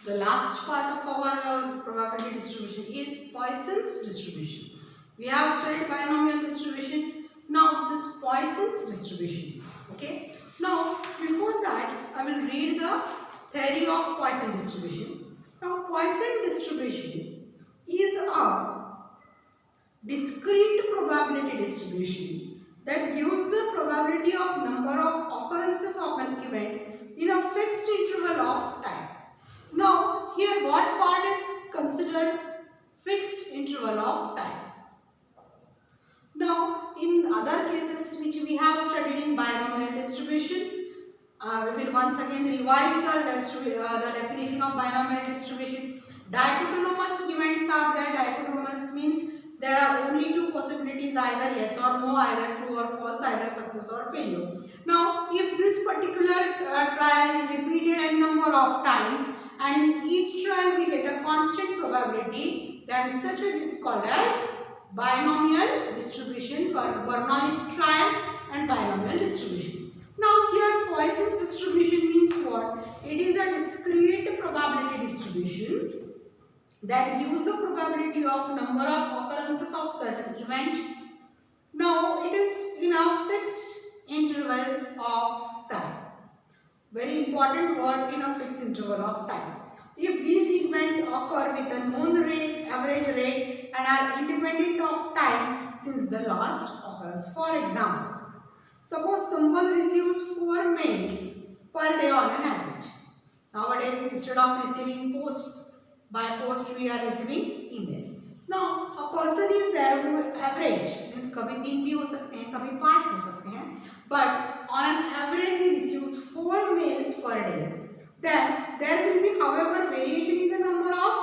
The last part of our probability distribution is Poisson's distribution. We have studied binomial distribution. Now this is Poisson's distribution. Okay. Now before that, I will read the theory of Poisson distribution. Now Poisson distribution is a discrete probability distribution that gives the probability of number of occurrences of an event in a fixed interval of time. Now here what part is considered fixed interval of time? Now in other cases which we have studied in binomial distribution, we will once again revise the definition of binomial distribution. Dichotomous events are there. Dichotomous means there are only two possibilities, either yes or no, either true or false, either success or failure. Now if this particular trial is repeated a number of times and in each trial we get a constant probability, then such a is called as binomial distribution, Bernoulli's trial and binomial distribution. Now here Poisson's distribution means what? It is a discrete probability distribution that gives the probability of number of occurrences of certain event. Now it is in a fixed interval of time. Very important word, in a fixed interval of time. If these events occur with a known rate, average rate and are independent of time since the last occurs. For example, suppose someone receives 4 mails per day on an average. Nowadays instead of receiving by post we are receiving emails. Now a person is there who average means कभी 3 भी हो सकते हैं, कभी 5 हो सकते हैं, but on an average he receives 4 mails per day. Then there will be however variation in the number of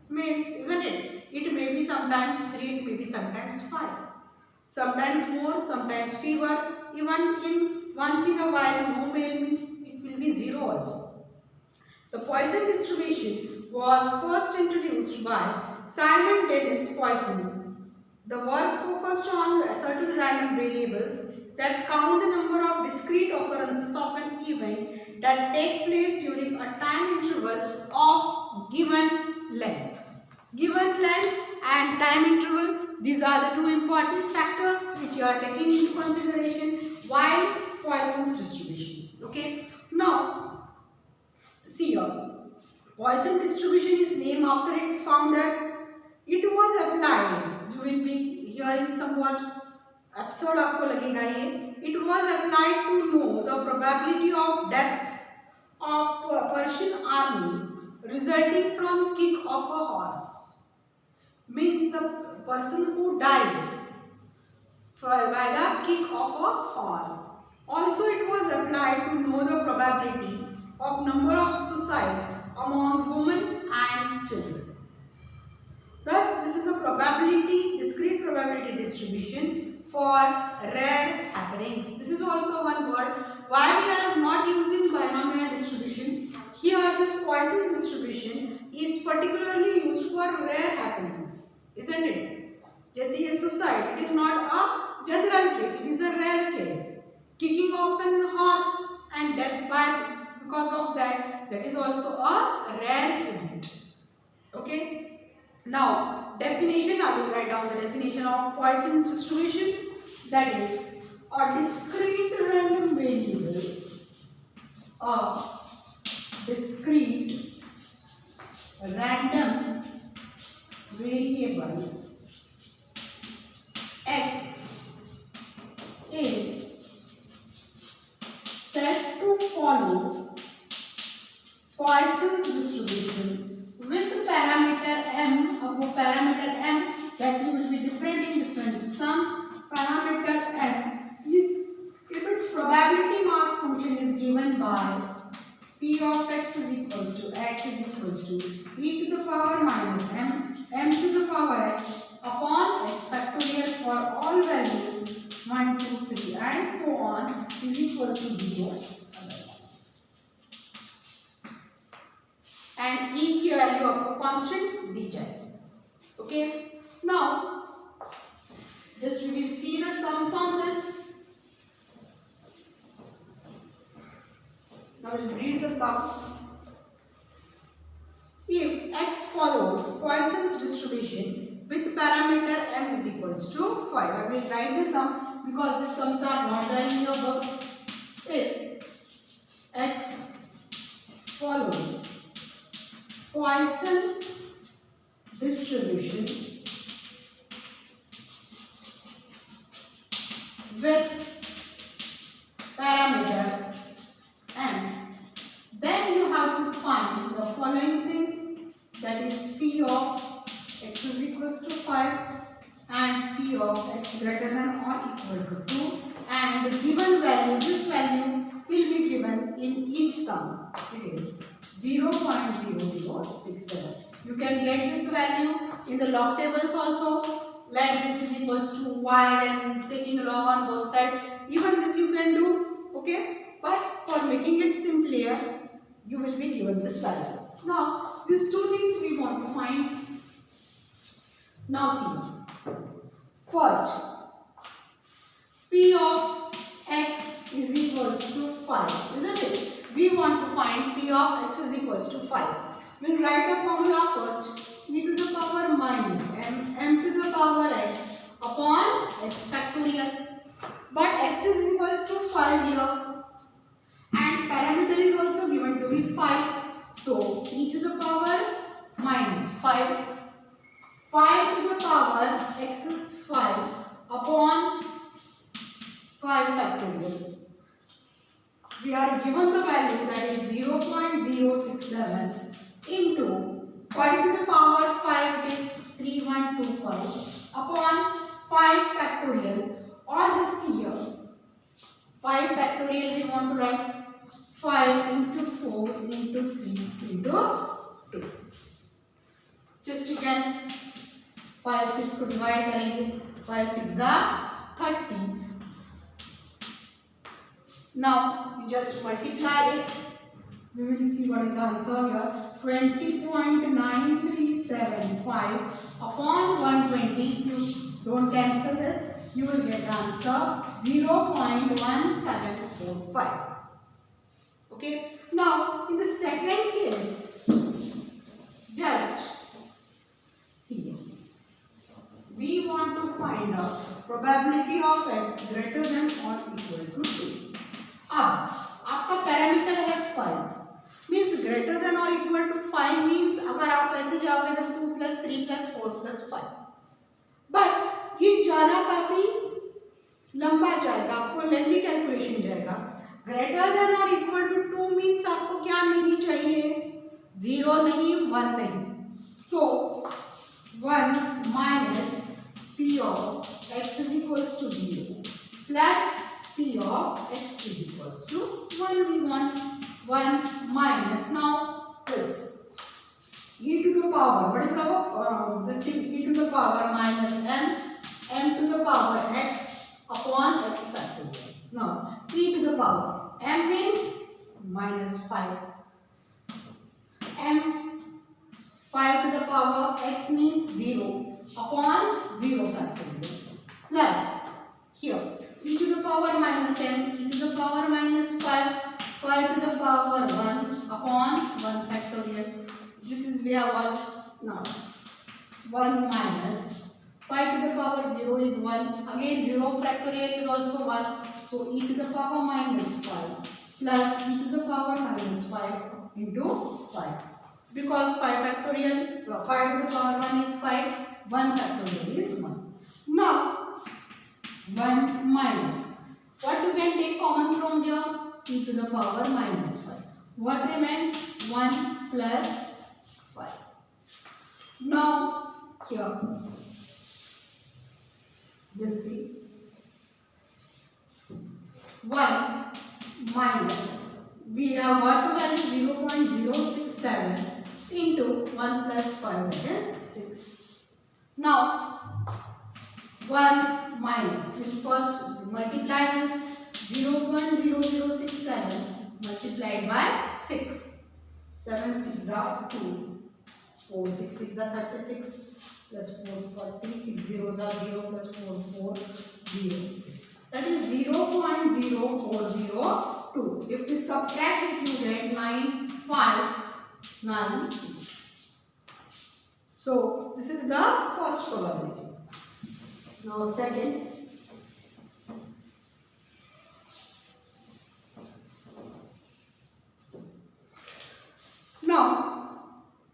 mails, isn't it? It may be sometimes 3, it may be sometimes 5. Sometimes more, sometimes fewer. Even in once in a while no mail means it will be 0 also. The Poisson distribution was first introduced by Simon Dennis Poisson. The work focused on certain random variables that count the number of discrete occurrences of an event that take place during a time interval of given length. Given length and time interval, these are the two important factors which you are taking into consideration while Poisson's distribution. Okay. Now, see here. Poisson distribution is named after its founder. It was applied. You will be hearing somewhat absurd आपको लगेगा ये. It was applied to know the probability of death of a Persian army resulting from kick of a horse. Means the person who dies by the kick of a horse. Also it was applied to know the probability of number of suicide among women and children. Thus this is a discrete probability distribution for rare happenings. This is also one word. Why we are not using binomial distribution? Here this Poisson distribution is particularly used for rare happenings, isn't it? Just a suicide, it is not a general case, it is a rare case. Kicking of an horse and death because of that is also a rare event. Okay. Now definition, I will write down the definition of Poisson's distribution. That is a discrete random variable. A discrete random variable x is said to follow Poisson's distribution with parameter m. अब parameter m that will be different in different sums. Parameter m is if its probability mass function is given by p of x is equals to e to the power minus m to the power x upon x factorial for all values 1, 2, 3 and so on is equals to 0 and e की value आपको constant दी जाएगी. Okay. Now just we will see the sums on this. Now we will read the sum. Poisson's distribution with parameter m is equals to 5. I will write the sum because the sums are not there in your book. If x follows Poisson distribution with parameter m, then you have to find the following things, that is p of x is equals to 5 and p of x greater than or equal to 2, and the given value, this value will be given in each sum. It is 0.0067. You can get this value in the log tables also. Let this is equals to y and taking log on both sides. Even this you can do, okay? But for making it simpler, you will be given this value. Now, these two things we want to find. Now see. First, p of x is equals to 5, isn't it? We want to find p of x is equals to 5. We'll write the formula first. E to the power minus m to the power x upon x factorial. But x is equals to 5 here. And parameter is also given to be 5. So, e to the power minus 5. 5 to the power x is 5 upon 5 factorial. We are given the value, that is 0.067 into 5 to the power 5, it is 3125 upon 5 factorial, or this here 5 factorial we want to write 5 into 4 into 3 into 2. Just you can 5 6 को divide करेंगे, 5 6 are 30. Now you just multiply it. We will see what is the answer here. 20.9375 upon 120. If you don't cancel this, you will get the answer 0.1745. Okay. Now in the second case, just see. We want to find out probability of x greater than or equal to 2. अब आपका parameter है 5, means greater than और equal to 5 means अगर आप ऐसे जाओगे तो 2 + 3 + 4 + 5, but ये जाना काफी लंबा जाएगा, आपको लेंथी कैलकुलेशन जाएगा. ग्रेटर देन और इक्वल टू 2 मीन्स आपको क्या नहीं चाहिए, 0 नहीं 1 नहीं. सो 1 minus p of x is equals to 0 plus p of x is equals to 1. We want 1 minus, now this e to the power, what is our this thing, e to the power minus m to the power x upon x factorial. Now e to the power m means minus 5, m 5 to the power x means 0 upon 0 factorial plus here e to the power minus m, e to the power minus 5 to the power 1 upon 1 factorial. This is we have what now, 1 minus 5 to the power 0 is 1, again 0 factorial is also 1, so e to the power minus 5 plus e to the power minus 5 into 5, because 5 factorial 5 to the power 1 is 5, 1 factorial is 1. Now 1 minus, what you can take common from here, e to the power minus 5. What remains? 1 plus 5. Now here, just see, 1 minus, we have what value, 0.067 into 1 plus 5, that is 6. Now 1 minus, we first multiply this 0.0067 multiplied by 6. 7 6 are 2, 4 6 6 are 36 plus 4 40, 6 zeros are 0 plus 4 4 0. That is 0.0402. If we subtract it, you get 9 5 9. So this is the first probability. Now second. Now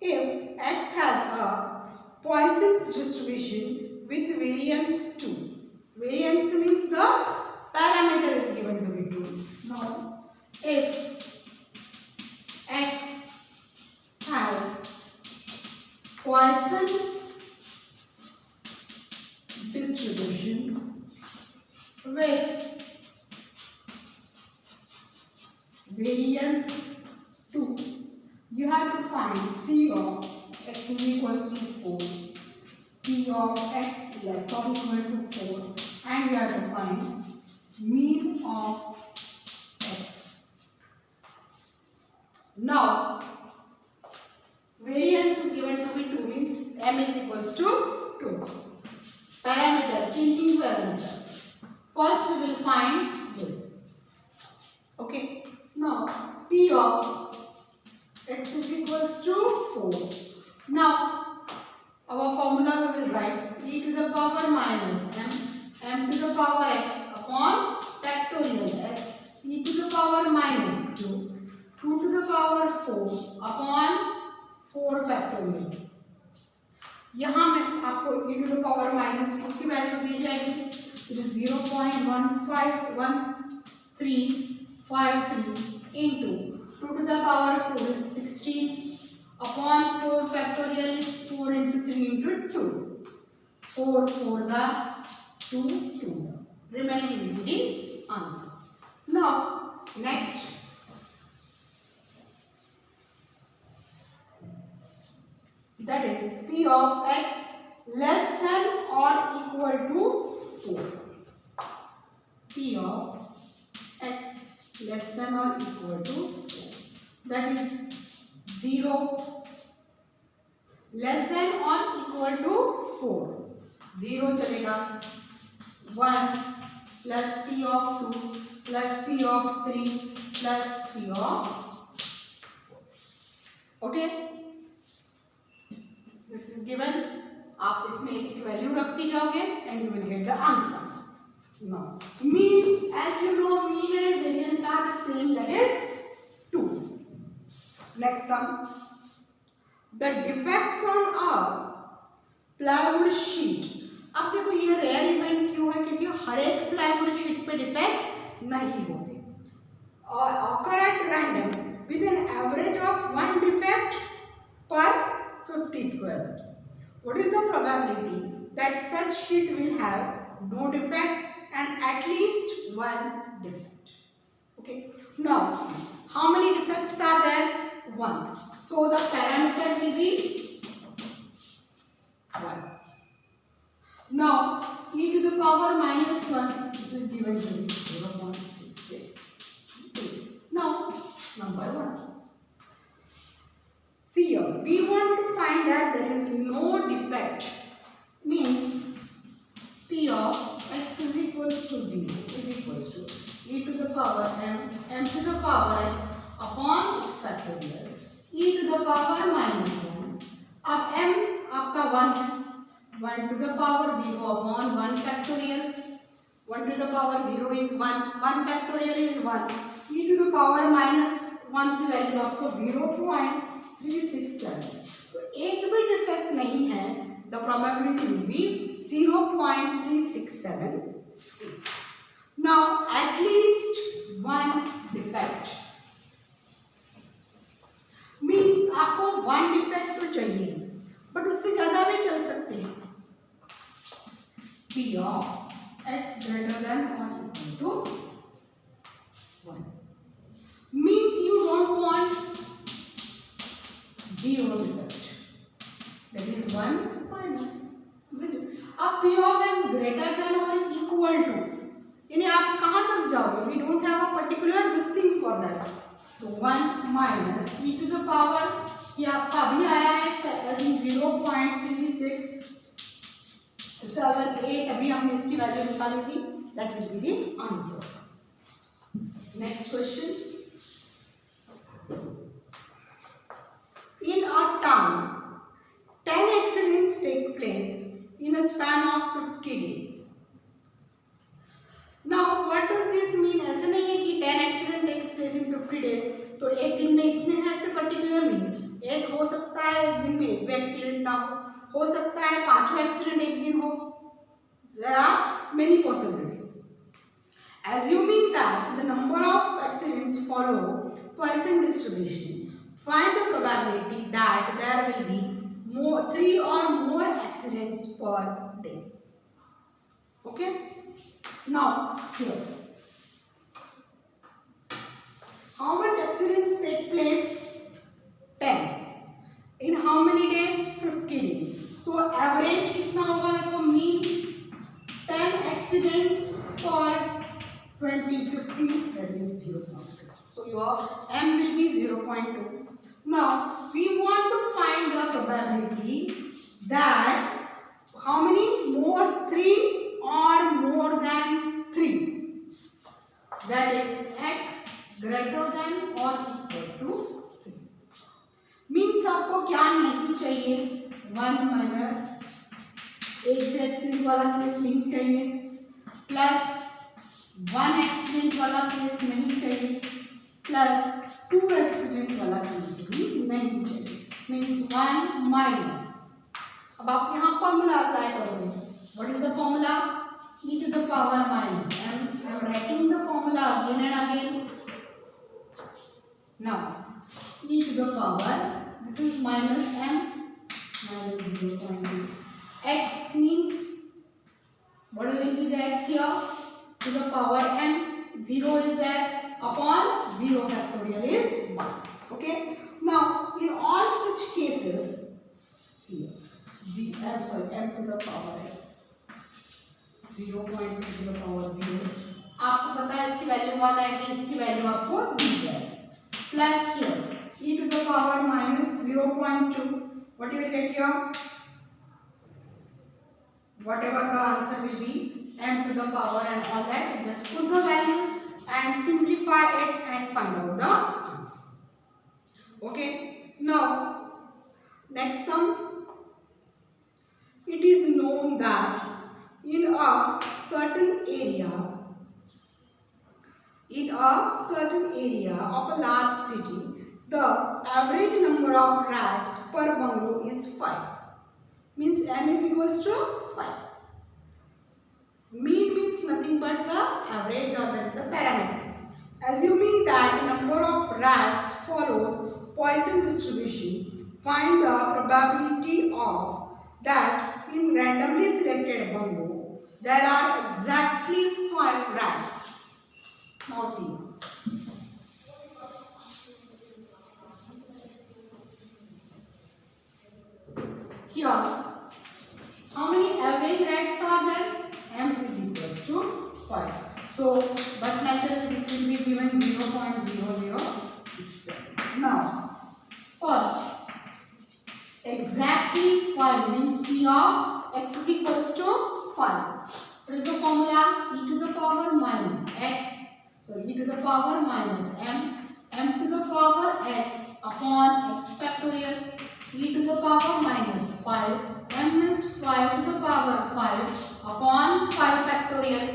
if X has a Poisson's distribution with variance 2. Variance means the parameter is given to be 2. Now if X has Poisson distribution with variance 2, you have to find P of X is equals to 4, P of X less or equal to 4, and we have to find mean of X. Now variance is given to be 2, means M is equals to 2. Parameter, changing parameter. First we will find this. Okay. Now P of X is equals to 4. Now our formula we will write e to the power minus m to the power x upon factorial x e to the power minus 2 to the power 4 upon 4 factorial. यहाँ में आपको e to the power minus 2 की value दी जाएगी. It is 0.151353 into 2 to the power 4 is 16 upon 4 factorial is 4 into 3 into 2. 4 4s are 2 2s are. Remaining will be the answer. Now next. That is P of X less than or equal to 4. P of X less than or equal to 4. That is 0 less than or equal to 4. 0 chalega. 1 plus P of 2 plus P of 3 plus P of 4. Okay. This is given. आप इसमें एक value रखते जाओगे and you will get the answer. Now, mean, as you know, mean and variance are the same, that is 2. Next sum. The defects on a plywood sheet. अब देखो ये rare event क्यों है, क्योंकि हर एक प्लाईवुड शीट पे defects नहीं होते और occur at random with an average of 1 defect per 50 square meter. What is the probability that such sheet will have no defect and at least 1 defect? Okay. Now see, how many defects are there? 1. So the parameter will be 1. Now e to the power minus 1, which is given to me 0.36. Now number 1. See here, we want to find that there is no defect, means P of X is equals to 0 is equals to e to the power m to the power x upon x factorial e to the power minus 1. अब m आपका 1 है, 1 to the power 0 upon 1 factorial. 1 to the power 0 is 1, 1 factorial is 1. e to the power minus 1 की value आपको 0.367. तो एक भी defect नहीं है. The probability will be 0.367. Now at least 1 defect means आपको 1 defect तो चाहिए, बट उससे ज्यादा भी चल सकते हैं. P of X greater than or equal to 1 means you don't want 0 defect. That is 1 minus 0. अब P of X greater than or equal to, यानी आप कहाँ तक जाओगे? We don't have a particular this thing for that. So 1 minus e to the power, ये आपका अभी आया है 0.3678. अभी हमने इसकी वैल्यू निकाली थी. That will be the answer. Next question. In a town, 10 accidents take place in a span of 50 days. Now what does this mean? ऐसे नहीं है कि 10 accident takes place in 50 days, तो एक दिन में इतने हैं ऐसे पर्टिकुलर नहीं, एक हो सकता है एक दिन में एक भी एक्सीडेंट ना हो सकता है 5 एक्सीडेंट एक दिन हो. There are many possibilities. Assuming that the number of accidents follow Poisson distribution, find the probability that there will be 3 or more accidents per day. Okay? Now here, how much accidents take place? 10. In how many days? 50 days. So average कितना होगा? देखो mean 10 accidents per 20, 50, that is 0.2. So your m will be 0.2. Now we want to find the probability that how many more 3 or more than 3. That is x greater than or equal to 3. Means आपको क्या नहीं चाहिए? 1 minus एक भी accident वाला case नहीं चाहिए, plus 1 accident वाला केस नहीं चाहिए, प्लस 2 एक्सीडेंट वाला केस भी नहीं चाहिए. Means 1 minus. अब आप यहाँ फॉर्मूला अप्लाई करोगे. What is the formula? e to the power minus m. I am writing the formula again and again. Now e to the power, this is minus m minus 0.2. X means what will be the x here? To the power m. 0 is there, upon 0 factorial is 1. Okay. Now in all such cases, see m to the power x 0.2 to the power 0. आपको पता है इसकी value 1 आएगी, इसकी value आपको दी जाएगी. Plus here e to the power minus 0.2. What you will get here? Whatever the answer will be, m to the power and all that, just put the values and simplify it and find out the answer. Okay. Now next sum. It is known that in a certain area of a large city, the average number of rats per bungalow is 5. Means m is equals to 5. Mean means nothing but the average, or that is the parameter. Assuming that number of rats follows Poisson distribution, find the probability of that in randomly selected bungalow there are exactly 5 rats. Now see. Here, how many average rats are there? M is equals to 5. So, but naturally this will be given 0.0067. Now, first, exactly 5 means P of x is equals to 5. What is the formula? E to the power minus x. So, e to the power minus m to the power x upon x factorial. E to the power minus 5. M is 5 to the power 5 upon 5 factorial.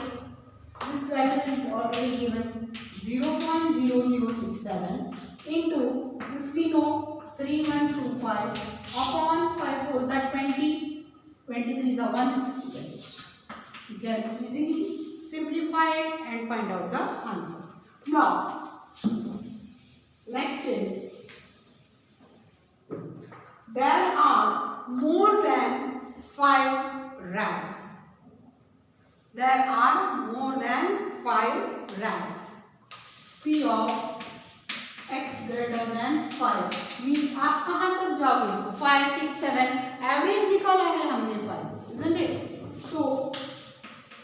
This value is already given 0.0067 into this we know 3125 upon 5 4 is that 20. 23 is a 160. You can easily simplify it and find out the answer. Now, next is there are more than 5 rats. There are more than 5 rats. P of x greater than 5 means आप कहाँ तक जाओगे इसको 5 6 7 average निकाला है हमने 5 isn't it? So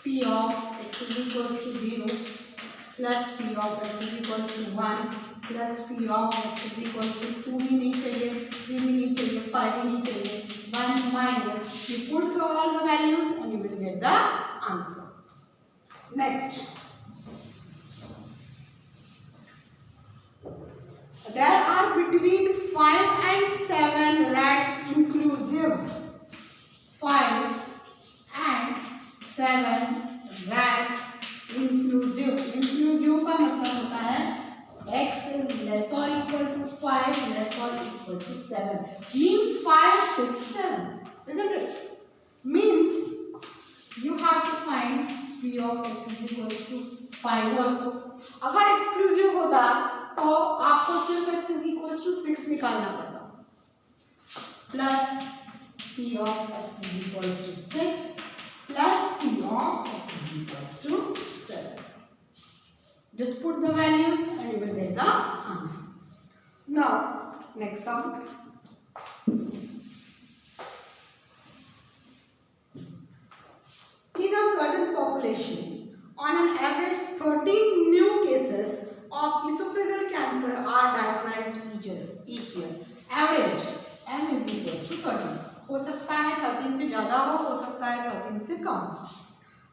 P of x is equals to 0 plus P of x is equals to 1 plus P of x is equals to 2 भी नहीं चाहिए 3 भी नहीं चाहिए 5 भी नहीं चाहिए 1 minus you put all the values and you will get the answer. Next, there are between 5 and 7 rats inclusive. 7 rats inclusive. Inclusive का मतलब होता है x is less or equal to 5 less or equal to 7 means 5 6 7, isn't it? Means you have to find p of x is equals to 5 also. अगर exclusive होता तो आपको सिर्फ x is equals to 6 निकालना पड़ता, plus p of x is equals to 6 plus p of x is equals to 7. Just put the values and you will get the answer. Now, next sum. In a certain population, on an average 13 new cases of esophageal cancer are diagnosed each year. Average m is equals to 13. हो सकता है 13 से ज़्यादा हो सकता है 13 से कम.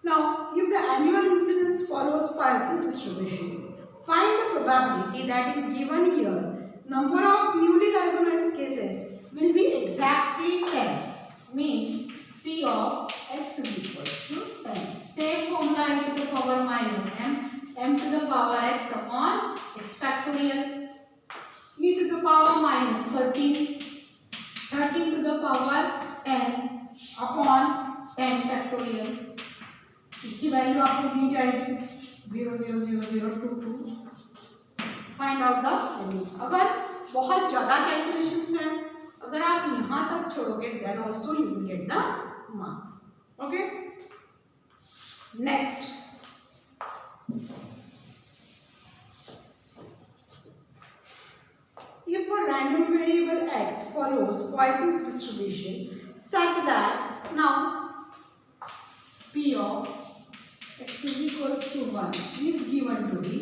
Now, if the annual incidence follows Poisson distribution, find the probability that in given year, number of newly diagnosed cases will be exactly 10. Means p of x is equals to 10. Same formula e to the power minus m to the power x upon x factorial, e to the power minus 13 to the power 10 upon 10 factorial. इसकी value आपको दी जाएगी 0.00022. Find out the values. अगर बहुत ज़्यादा calculations हैं, अगर आप यहाँ तक छोड़ोगे then also you will get the marks. Okay, next. If a random variable x follows Poisson's distribution such that now p of x is equals to 1 is given to be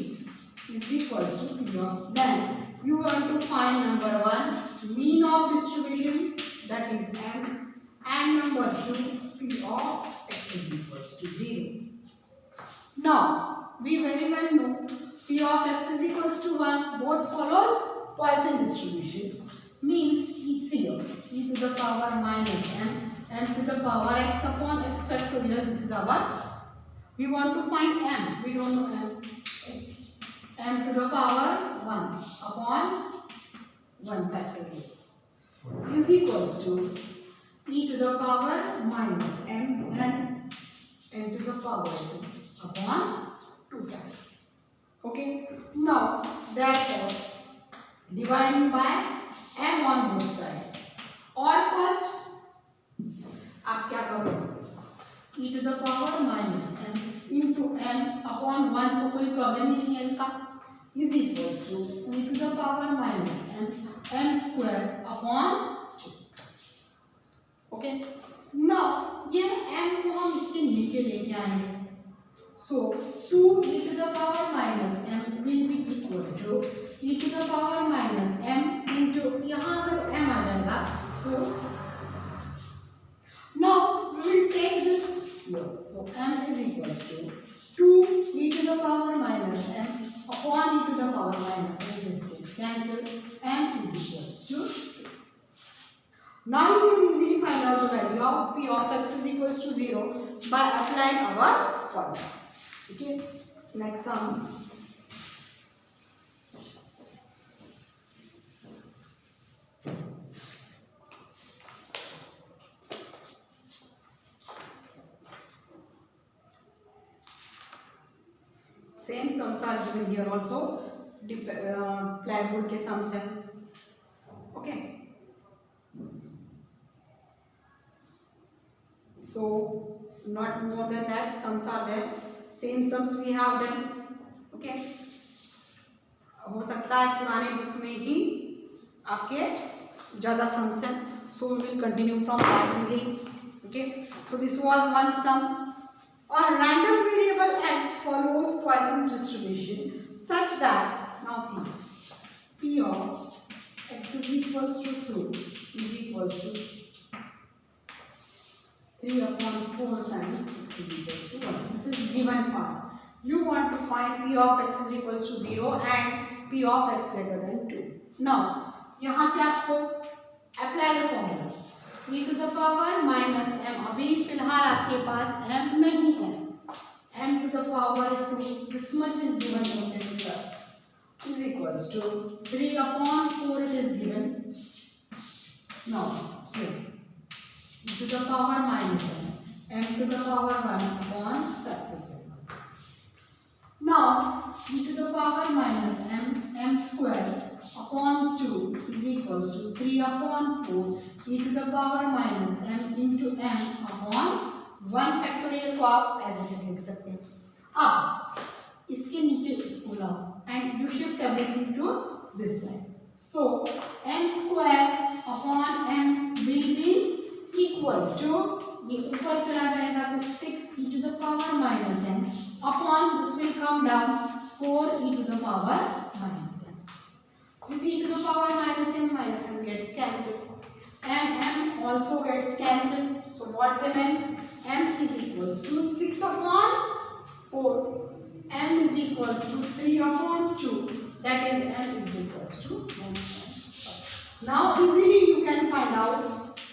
is equals to p of, then you want to find number 1 mean of distribution, that is m, and number 2 p of x is equals to 0. Now we very well know p of x is equals to 1 both follows Poisson distribution, means each here e to the power minus m to the power x upon x factorial. This is our, we want to find m, we don't know m to the power 1 upon 1 factorial is equals to e to the power minus m and n to the power 2 upon 2 factorial. Okay, now therefore dividing by m on both sides, और first आप क्या करोगे e to the power minus m into m upon 1, तो कोई problem नहीं है इसका, is equals to e to the power minus m square upon 2. Okay, now ये m को हम इसके नीचे लेके आएंगे, so 2 e to the power minus m will be equal to e to the power minus m into, यहाँ अगर m आ जाएगा तो now we will take this here, so m is equals to 2 e to the power minus m upon e to the power minus m. This gets cancelled, m is equals to 2. Now you can easily find out the value of p of x is equals to 0 by applying our formula. Okay, next sum. Same sums are given here also. Plywood के sums हैं. Okay. So not more than that. Sums are there. Same sums we have done. Okay. हो सकता है पुराने book में ही आपके ज़्यादा sums हैं. So we will continue from that only. Okay. So this was one sum. A random variable x follows Poisson's distribution such that, now see, p of x is equals to 2 is equals to 3 upon 4 times x is equals to 1. This is given part. You want to find p of x is equals to 0 and p of x greater than 2. Now, यहाँ से आपको apply the formula. e to the power minus m, अभी फिलहाल आपके पास m नहीं है, m to the power 2, this much is given to us, is equals to 3 upon 4 it is given. Now here e to the power minus m to the power 1 upon factorial. Now e to the power minus m square upon 2 is equals to 3 upon 4 e to the power minus m into m upon 1 factorial को आप as it is लिख सकते हैं. अब इसके नीचे इसको लाओ and you shift everything to this side. So m square upon m will be equal to, ये ऊपर चला जाएगा तो 6 e to the power minus m upon this will come down 4 e to the power minus m. This e to the power minus m gets cancelled and m also gets cancelled. So what remains? M is equals to 6 upon 4. M is equals to 3 upon 2. That is m is equals to 1. Now easily you can find out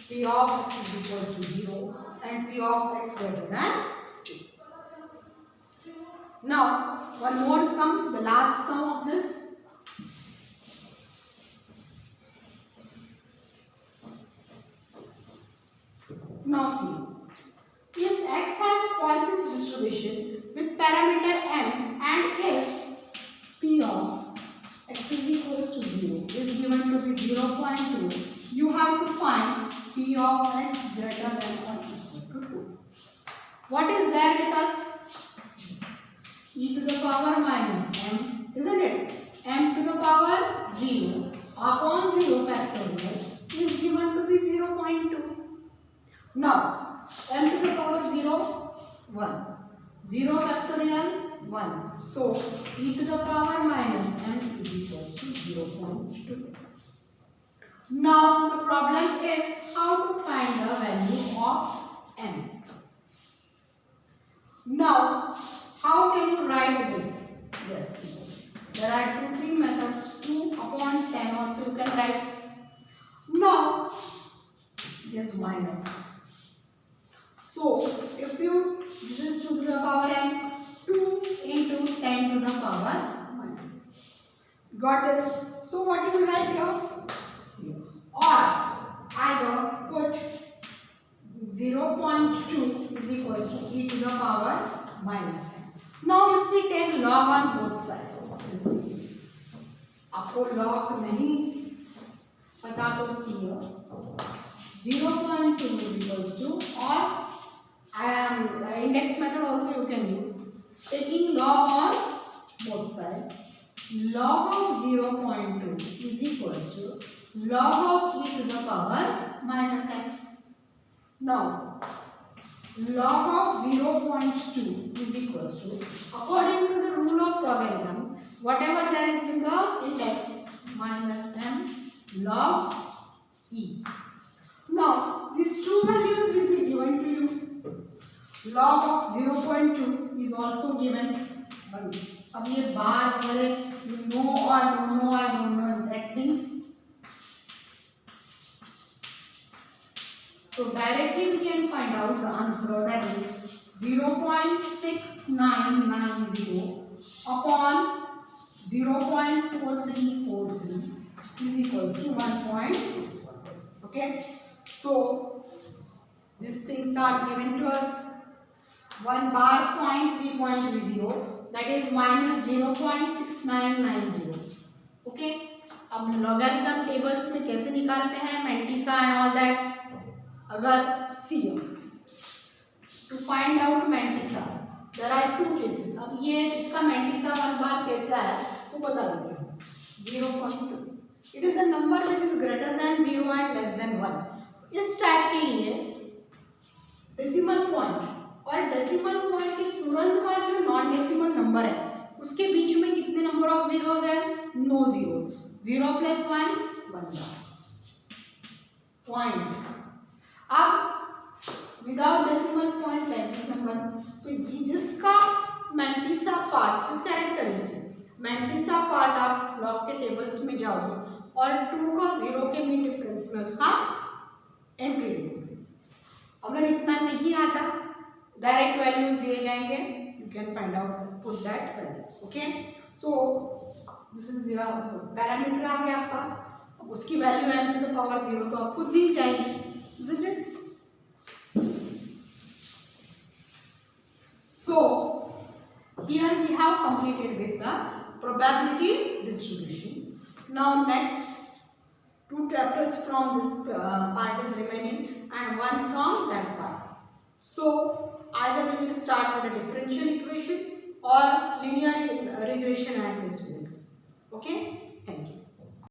p of x is equals to 0 and p of x greater than 2. Now one more sum, the last sum of this. Now see, if x has Poisson's distribution with parameter m and if p of x is equals to 0 is given to be 0.2, you have to find p of x greater than or equal to 2. What is there with us? E to the power minus m, isn't it? M to the power 0 upon 0 factorial is given to be 0.2. Now m to the power 0, 1, 0 factorial 1. So e to the power minus m is equals to 0.2. Now the problem is how to find the value of m. Now how can you write this? Yes, there are 2-3 methods. 2 upon 10 also you can write. Now yes, minus. So if you, this is 2 to the power n, 2 into 10 to the power minus. Got this? So what you will write here? See, or either put 0.2 is equals to e to the power minus n. Now if we take log on both sides, आपको log नहीं पता तो see 0.2 is equals to, or index method also you can use, taking log on both sides, log of 0.2 is equals to log of e to the power minus n. Now log of 0.2 is equals to, according to the rule of logarithm, whatever there is in the index minus m log e. Now these two values will be given to you. Log of 0.2 is also given. अब ये बार वाले you know or don't know, I don't know that things. So directly we can find out the answer, that is 0.6990 upon 0.4343 is equals to 1.61. Okay. So these things are given to us. 1 bar point 3.30, that is minus 0.6990. Okay. अब logarithm tables में कैसे निकालते हैं, Mantissa and all that. अगर see to find out Mantissa, there are 2 cases. अब ये इसका Mantissa 1 बार कैसा है वो बता देते हैं. 0.2. It is a number which is greater than 0 and less than 1. इस टाइप के लिए डेसिमल पॉइंट और डेसिमल पॉइंट के तुरंत बाद जो नॉन डेसिमल नंबर है उसके बीच में कितने नंबर ऑफ जीरोस है? No zero. 0 + 1 1 पॉइंट. अब without decimal point like this number, तो जिसका Mantissa part is characteristic, Mantissa part आप लॉग के टेबल्स में जाओगे और 2 का 0 के बीच डिफरेंस में उसका एंट्री लिखोगे। अगर इतना नहीं आता डायरेक्ट वैल्यूज दिए जाएंगे, you can find out put that values. Okay, so this is your parameter आ गया आपका। अब उसकी value m to the power 0 तो आपको दी जाएगी, isn't it? So here we have completed with the probability distribution. Now next 2 chapters from this part is remaining and 1 from that part. So either we will start with the differential equation or linear regression at this phase. Okay.